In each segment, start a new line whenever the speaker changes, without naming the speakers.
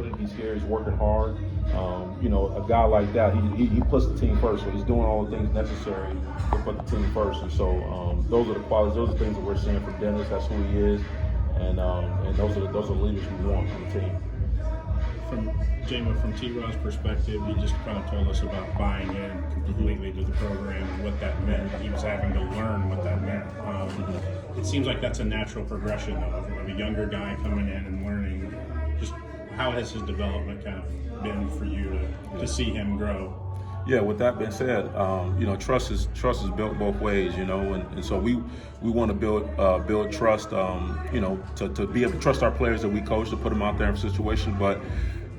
building. He's here. He's working hard. A guy like that, he puts the team first. So he's doing all the things necessary to put the team first. And so those are the qualities. Those are the things that we're seeing from Dennis. That's who he is. And those are the leaders we want from the team.
From T-Rod's perspective, he just kind of told us about buying in completely to the program and what that meant. He was having to learn what that meant. It seems like that's a natural progression, though, of a younger guy coming in and learning. Just how has his development kind of been for you to see him grow?
Yeah, with that being said, trust is built both ways, and so we want to build trust, to be able to trust our players that we coach, to put them out there in a situation. But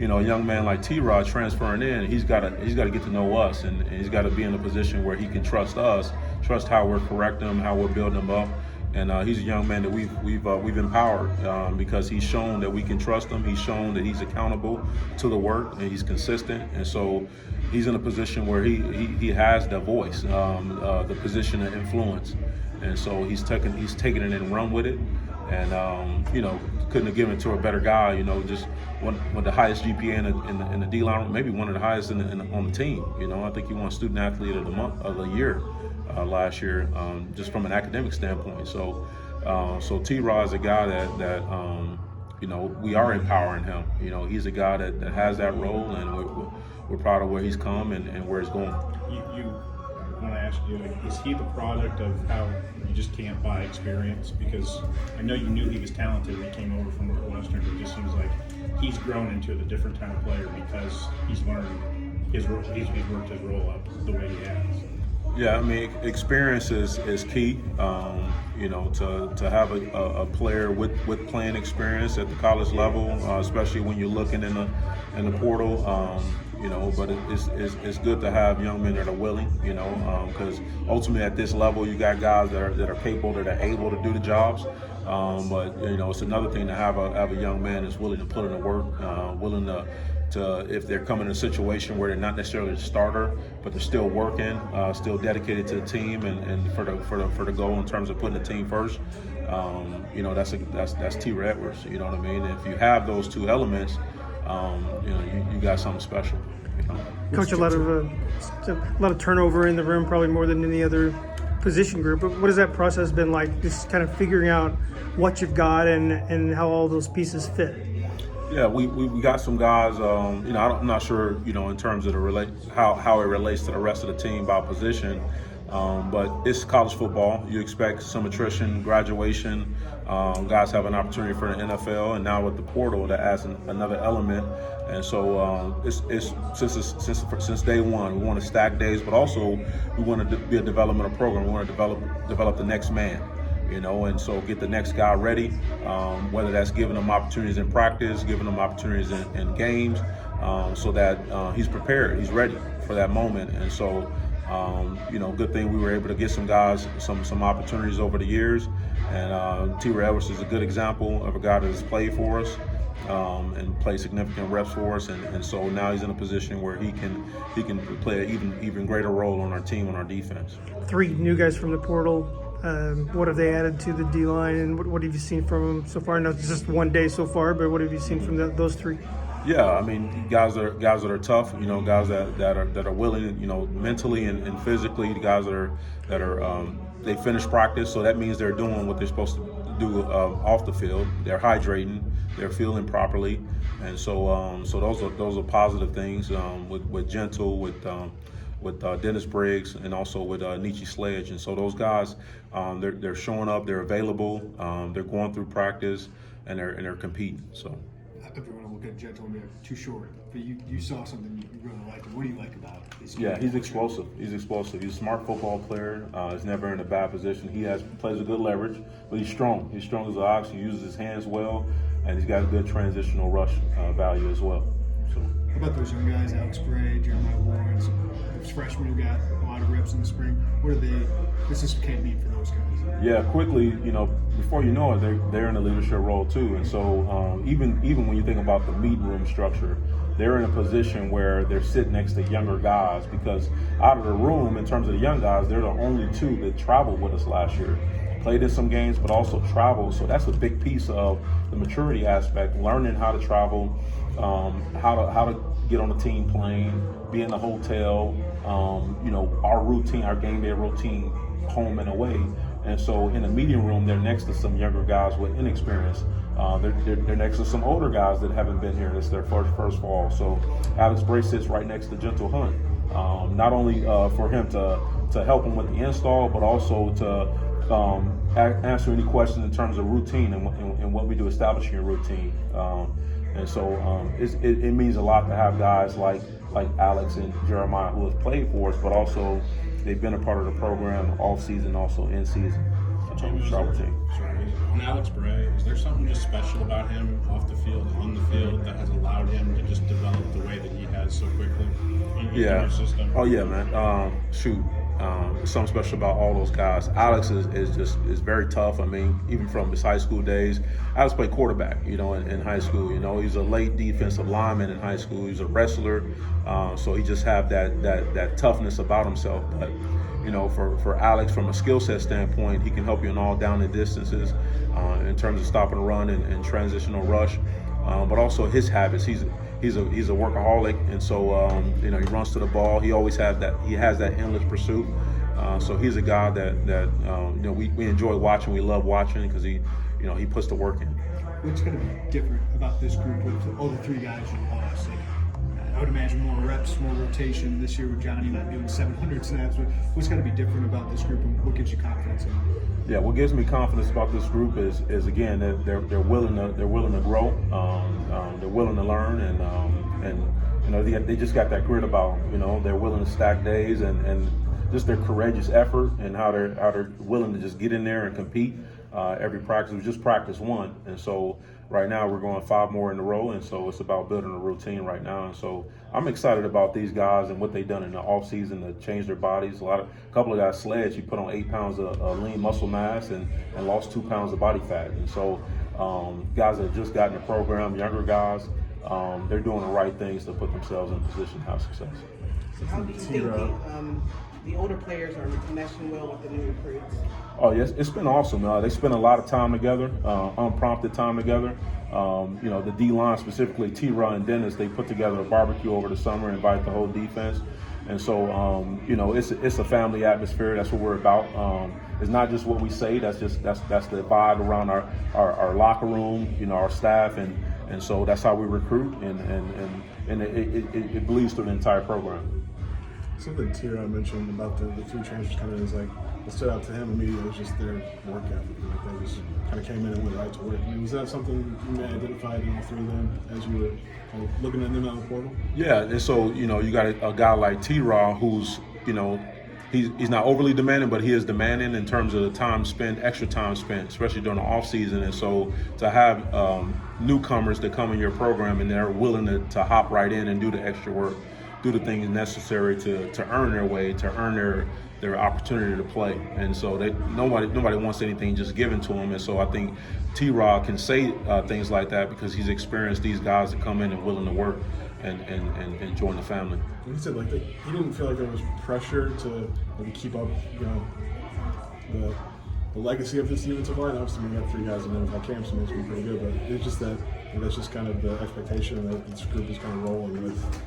a young man like T-Rod transferring in, he's got to get to know us, and he's got to be in a position where he can trust us, trust how we're correcting him, how we're building him up. And he's a young man that we've empowered because he's shown that we can trust him. He's shown that he's accountable to the work and he's consistent. And so he's in a position where he has the voice, the position of influence. And so he's taken it and run with it. And couldn't have given it to a better guy. Just one with the highest GPA in the D line, maybe one of the highest on the team. I think he won Student Athlete of the Month of the Year last year, just from an academic standpoint. So T-Rod is a guy that we are empowering him. He's a guy that has that role, and we're proud of where he's come and where he's going.
I want to ask you, is he the product of how you just can't buy experience? Because I know you knew he was talented when he came over from Northwestern, but it just seems like he's grown into a different kind of player because he's learned his role, he's worked his role up the way he has.
Yeah, I mean, experience is key. To have a player with playing experience at the college level, especially when you're looking in the portal. But it's good to have young men that are willing. Because ultimately at this level, you got guys that are capable, that are able to do the jobs. But it's another thing to have a young man that's willing to put in the work, willing to if they're coming in a situation where they're not necessarily the starter, but they're still working, still dedicated to the team and for the goal in terms of putting the team first. That's T. Edwards. You know what I mean? And if you have those two elements, you got something special.
Coach, a lot of turnover in the room, probably more than any other position group. But what has that process been like? Just kind of figuring out what you've got and how all those pieces fit.
Yeah, we got some guys. I'm not sure, in terms of how it relates to the rest of the team by position. But it's college football. You expect some attrition, graduation. Guys have an opportunity for the NFL, and now with the portal, that adds another element. And so it's since day one, we want to stack days, but also we want to be a developmental program. We want to develop the next man. And so get the next guy ready, whether that's giving them opportunities in practice, giving them opportunities in games, so that he's prepared, he's ready for that moment. And so, good thing we were able to get some guys some opportunities over the years. And T. Edwards is a good example of a guy that has played for us and played significant reps for us. And so now he's in a position where he can play an even greater role on our team, on our defense.
3 new guys from the portal. What have they added to the D-line, and what have you seen from them so far? I know it's just one day so far, but what have you seen from those 3?
Yeah, I mean, guys that are tough, guys that are willing, mentally and physically. The guys that are they finish practice, so that means they're doing what they're supposed to do off the field. They're hydrating, they're feeling properly, and so those are positive things. With Gentle, with Dennis Briggs, and also with Nietzsche Sledge. And so those guys, they're showing up, they're available, they're going through practice, and they're competing. So
everyone will look at Gentle and be like, too short, but you saw something you really liked. What do you like about it?
Yeah, he's explosive. He's a smart football player. He's never in a bad position. He plays a good leverage, but he's strong. He's strong as an ox. He uses his hands well, and he's got a good transitional rush value as well. So.
How about those young guys, Alex Bray, Jeremiah Warren, those freshmen who got a lot of reps in the spring? This just can't be for those guys.
Yeah, quickly, before you know it, they're in a leadership role too. And so even when you think about the meeting room structure, they're in a position where they're sitting next to younger guys, because out of the room, in terms of the young guys, they're the only 2 that traveled with us last year. played in some games, but also traveled. So that's a big piece of the maturity aspect, learning how to travel, how to get on a team plane, be in a hotel, our routine, our game day routine, home and away. And so in the meeting room, they're next to some younger guys with inexperience. They're next to some older guys that haven't been here. It's their first fall. So Alex Bray sits right next to Gentle Hunt. Not only for him to help him with the install, but also to answer any questions in terms of routine and what we do establishing a routine. And so it means a lot to have guys like Alex and Jeremiah who have played for us, but also they've been a part of the program all season, also in season.
On Alex Bray, is there something just special about him off the field, on the field, that has allowed him to just develop the way that he has so quickly in your system?
Oh yeah, man. Something special about all those guys. Alex is very tough. I mean, even from his high school days, Alex played quarterback, in high school. He's a late defensive lineman in high school. He's a wrestler, so he just have that toughness about himself. But for Alex, from a skill set standpoint, he can help you in all down the distances in terms of stop and run and transitional rush, but also his habits. He's a workaholic, and so he runs to the ball. He always has that. He has that endless pursuit. So he's a guy that we enjoy watching. We love watching because he puts the work in.
What's going to be different about this group with all the three guys you lost? I would imagine more reps, more rotation this year with Johnny not doing 700 snaps. But what's going to be different about this group, and what gives you confidence in it?
Yeah, what gives me confidence about this group is again that they're willing to grow, they're willing to learn, and they just got that grit about them. They're willing to stack days and just their courageous effort and how they're willing to just get in there and compete. Every practice, we just practiced one, and so right now we're going 5 more in a row, and so it's about building a routine right now. And so I'm excited about these guys and what they've done in the off season to change their bodies. A couple of guys Sledge, he put on 8 pounds of lean muscle mass and lost 2 pounds of body fat. And so guys that have just gotten the program, younger guys, they're doing the right things to put themselves in a position to have success.
How do you think the older players are meshing well with the new recruits?
Oh yes, it's been awesome. They spend a lot of time together, unprompted time together. The D-line, specifically T-Raw and Dennis, they put together a barbecue over the summer, invite the whole defense. And so, it's a family atmosphere. That's what we're about. It's not just what we say. That's the vibe around our locker room, our staff, and so that's how we recruit, and it bleeds through the entire program.
Something T-Raw mentioned about the 3 transfers coming in is what stood out to him immediately was just their work ethic. They just kind of came in and went right to work. I mean, was that something you may identify in all 3 of them as you were kind of looking at them out of the portal? Yeah,
and so you got a guy like T-Raw who's he's not overly demanding, but he is demanding in terms of the extra time spent, especially during the off season. And so to have newcomers that come in your program and they're willing to hop right in and do the extra work, do the things necessary to earn their way, to earn their opportunity to play. And so nobody wants anything just given to them. And so I think T-Rod can say things like that because he's experienced these guys that come in and willing to work and join the family.
He said he didn't feel like there was pressure to keep up, the legacy of this defensive line. Obviously, we got 3 guys in there. Like Cam Smith's been pretty good, but it's just that that's just kind of the expectation that this group is kind of rolling with.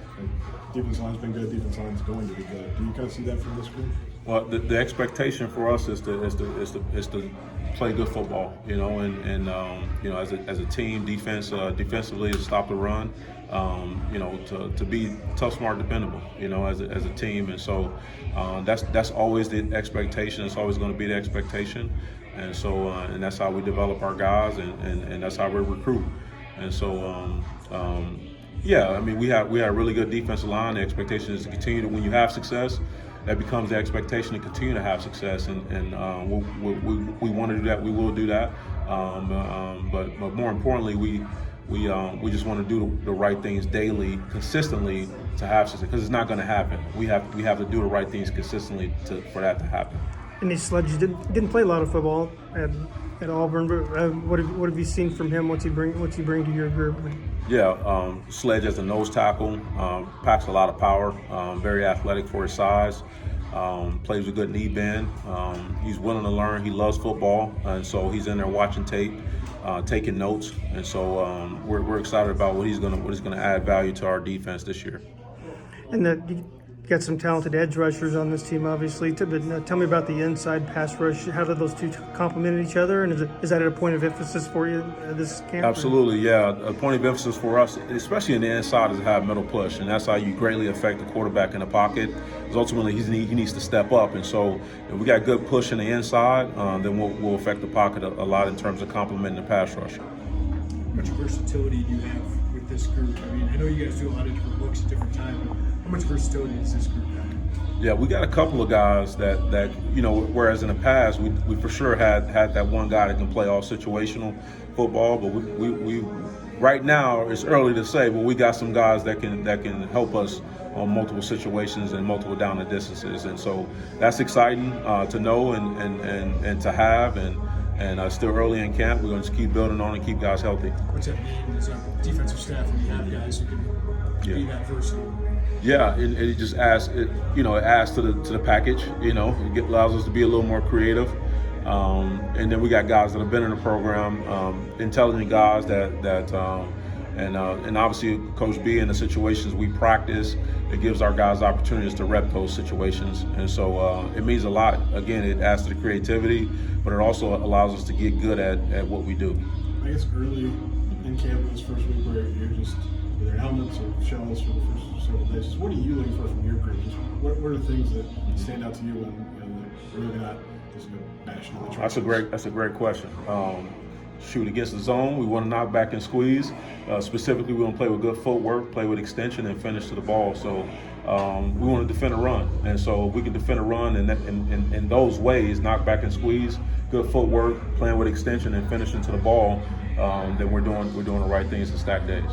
Defense line's been good. Defense line's going to be good. Do you kind of see that from this group?
Well, the expectation for us is to play good football, as a team, defensively to stop the run, to be tough, smart, dependable, as a team, and so that's always the expectation. It's always going to be the expectation, and so and that's how we develop our guys, and that's how we recruit, and so. We have a really good defensive line. The expectation is to continue to, when you have success, that becomes the expectation to continue to have success, and we want to do that. We will do that, but more importantly, we just want to do the right things daily, consistently to have success, because it's not going to happen. We have to do the right things consistently for that to happen.
And these Sledge didn't play a lot of football at Auburn, but what have you seen from him? What's he bring to your group?
Sledge as a nose tackle, packs a lot of power, very athletic for his size. Plays a good knee bend. He's willing to learn. He loves football, and so he's in there watching tape, taking notes. And so we're excited about what he's gonna add value to our defense this year.
And you got some talented edge rushers on this team, obviously. But tell me about the inside pass rush. How do those two complement each other? And is that a point of emphasis for you this camp?
Absolutely, yeah. A point of emphasis for us, especially in the inside, is to have middle push, and that's how you greatly affect the quarterback in the pocket. Because ultimately, he needs to step up, and so if we got good push in the inside, then we'll affect the pocket a lot in terms of complementing the pass rush.
How much versatility do you have with this group? I mean, I know you guys do a lot of different looks at different times, but how much versatility does this group have?
Yeah, we got a couple of guys that whereas in the past we for sure had that one guy that can play all situational football, but we right now it's early to say, but we got some guys that can help us on multiple situations and multiple down and distances, and so that's exciting to know and to have, and still early in camp. We're going to just keep building on and keep guys healthy.
What's that mean as a defensive staff when you have guys who can be that versatile?
Yeah, it just adds, it adds to the package. It allows us to be a little more creative, and then we got guys that have been in the program, intelligent guys and obviously Coach B in the situations we practice, it gives our guys opportunities to rep those situations, and so it means a lot. Again, it adds to the creativity, but it also allows us to get good at what we do.
I guess early in camp, this first week where you're just either helmets or shells for the first several days, just what are you looking for from your group? Just what are the things that stand out to you when you're really not just bashing on the track?
That's a great question. Shoot against the zone, we want to knock back and squeeze. Specifically, we want to play with good footwork, play with extension, and finish to the ball. So we want to defend a run, and so if we can defend a run in those ways, knock back and squeeze, good footwork, playing with extension, and finishing to the ball, then we're doing the right things to stack days.